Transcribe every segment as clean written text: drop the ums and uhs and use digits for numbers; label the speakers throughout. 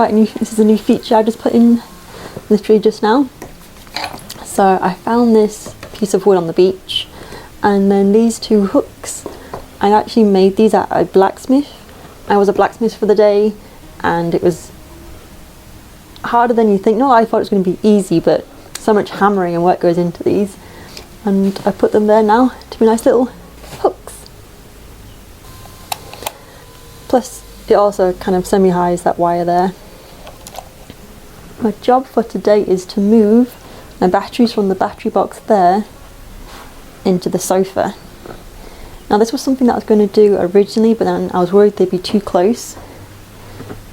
Speaker 1: quite new. This is a new feature I just put in literally just now. So I found this piece of wood on the beach, and then these two hooks, I actually made these at a blacksmith. I was a blacksmith for the day, and it was harder than you think. No, I thought it was going to be easy, but so much hammering and work goes into these, and I put them there now to be nice little hooks. Plus it also kind of semi-hides that wire there. My job for today is to move my batteries from the battery box there into the sofa. Now this was something that I was going to do originally, but then I was worried they'd be too close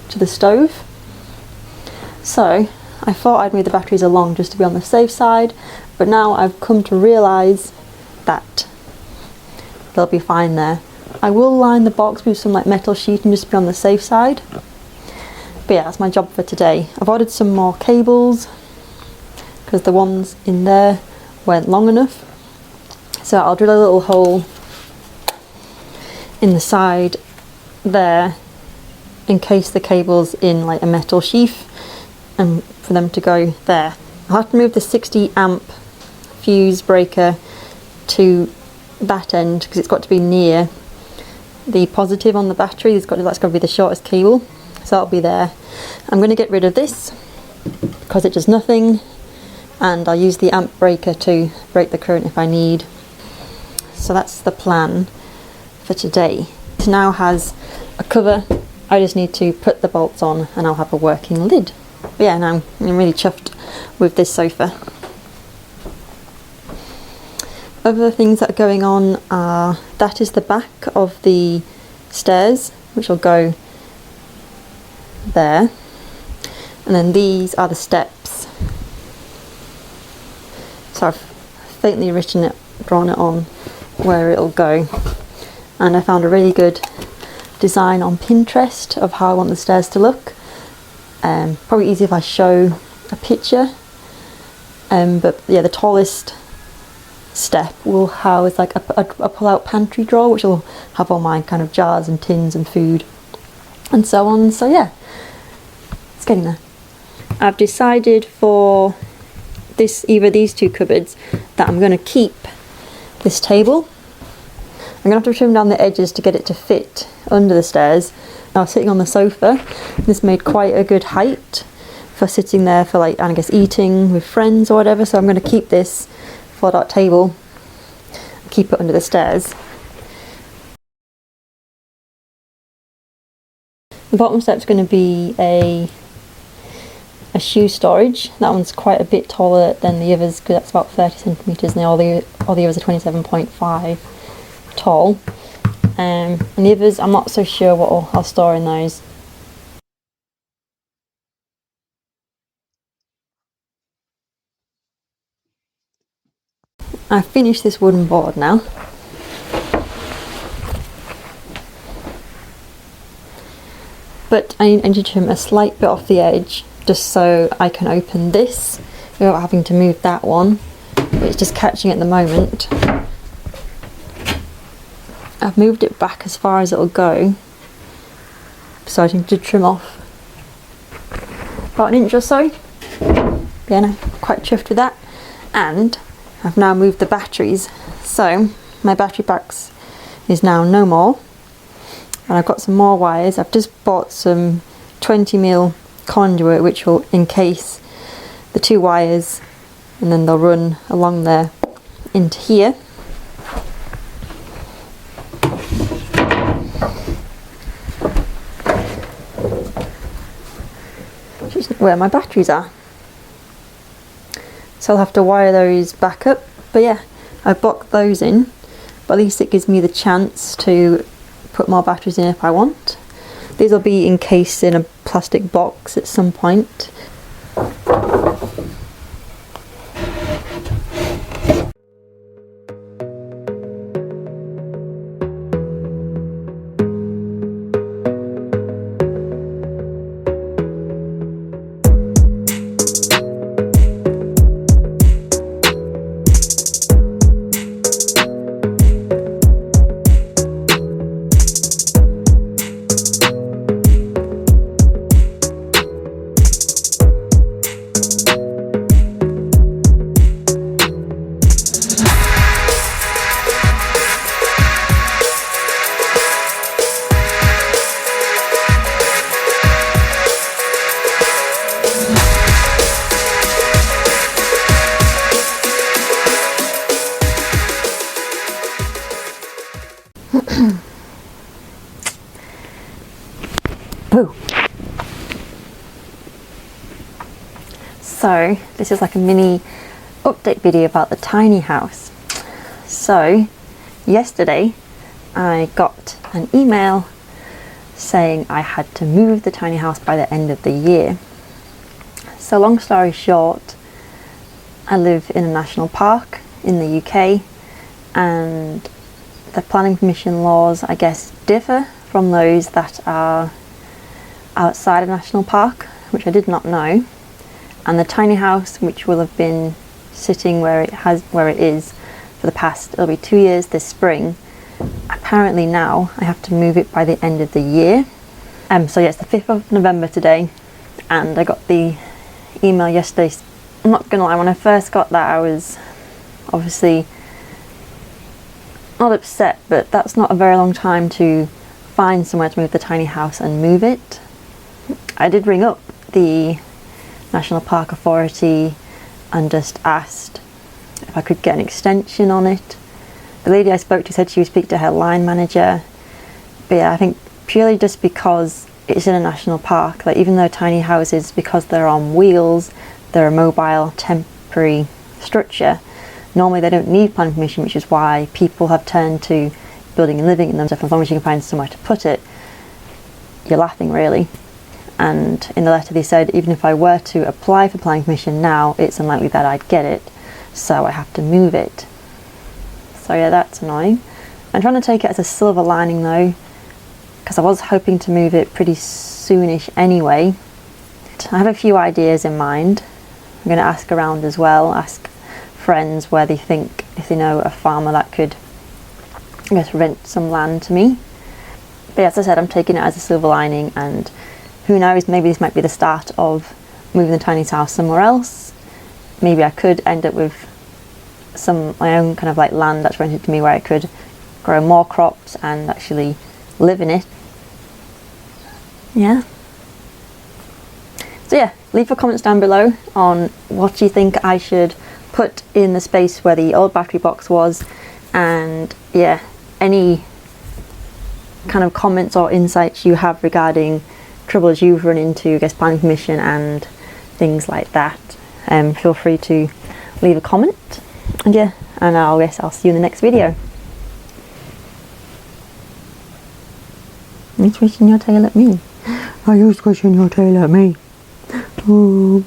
Speaker 1: to the stove. So I thought I'd move the batteries along just to be on the safe side, but now I've come to realise that they'll be fine there. I will line the box with some like metal sheeting just to be on the safe side. But yeah, that's my job for today. I've ordered some more cables because the ones in there weren't long enough. So I'll drill a little hole in the side there in case the cable's in like a metal sheath, and for them to go there. I'll have to move the 60 amp fuse breaker to that end because it's got to be near the positive on the battery. That's got to be the shortest cable, so that'll be there. I'm going to get rid of this because it does nothing, and I'll use the amp breaker to break the current if I need. So that's the plan for today. It now has a cover. I just need to put the bolts on and I'll have a working lid. But yeah, now I'm really chuffed with this sofa. Other things that are going on are, that is the back of the stairs, which will go there, and then these are the steps. So I've faintly drawn it on where it'll go, and I found a really good design on Pinterest of how I want the stairs to look. Probably easy if I show a picture, but yeah, the tallest step will house like a pull-out pantry drawer, which will have all my kind of jars and tins and food and so on. So yeah, it's getting there. I've decided for this, either these two cupboards, that I'm going to keep this table. I'm going to have to trim down the edges to get it to fit under the stairs. I was sitting on the sofa. This made quite a good height for sitting there for like, I guess, eating with friends or whatever. So I'm going to keep this for that table, keep it under the stairs. The bottom step's going to be a shoe storage. That one's quite a bit taller than the others because that's about 30 centimetres, and all the others are 27.5 tall. And the others, I'm not so sure what I'll store in those. I've finished this wooden board now. But I need to trim a slight bit off the edge just so I can open this without having to move that one. It's just catching at the moment. I've moved it back as far as it'll go, so I need to trim off about an inch or so. Yeah, no, quite chuffed with that. And I've now moved the batteries, so my battery box is now no more, and I've got some more wires. I've just bought some 20mm conduit which will encase the two wires, and then they'll run along there into here. Which is where my batteries are. So I'll have to wire those back up, but yeah, I blocked those in, but at least it gives me the chance to put more batteries in if I want. These will be encased in a plastic box at some point. Woo! So this is like a mini update video about the tiny house. So yesterday I got an email saying I had to move the tiny house by the end of the year. So long story short, I live in a national park in the UK, and the planning permission laws, I guess, differ from those that are outside a national park, which I did not know. And the tiny house, which will have been sitting where it is for the past, it'll be 2 years this spring, apparently now I have to move it by the end of the year. So yeah, it's the 5th of November today, and I got the email yesterday. I'm not gonna lie, when I first got that I was obviously not upset, but that's not a very long time to find somewhere to move the tiny house and move it. I did ring up the National Park Authority and just asked if I could get an extension on it. The lady I spoke to said she would speak to her line manager, but yeah, I think purely just because it's in a national park, like even though tiny houses, because they're on wheels, they're a mobile temporary structure, normally they don't need planning permission, which is why people have turned to building and living in them. So as long as you can find somewhere to put it, you're laughing really. And in the letter they said even if I were to apply for planning permission now, it's unlikely that I'd get it, so I have to move it. So yeah, that's annoying. I'm trying to take it as a silver lining though, because I was hoping to move it pretty soonish anyway. I have a few ideas in mind. I'm going to ask around as well, ask friends where they think, if they know a farmer that could, I guess, rent some land to me. But as I said, I'm taking it as a silver lining, and who knows, maybe this might be the start of moving the tiny house somewhere else. Maybe I could end up with my own kind of like land that's rented to me where I could grow more crops and actually live in it. Yeah. So yeah, leave your comments down below on what you think I should put in the space where the old battery box was, and yeah, any kind of comments or insights you have regarding troubles you've run into, I guess, planning permission and things like that. Feel free to leave a comment, and yeah, and I'll see you in the next video. You're switching your tail at me. Are you switching your tail at me? Oh.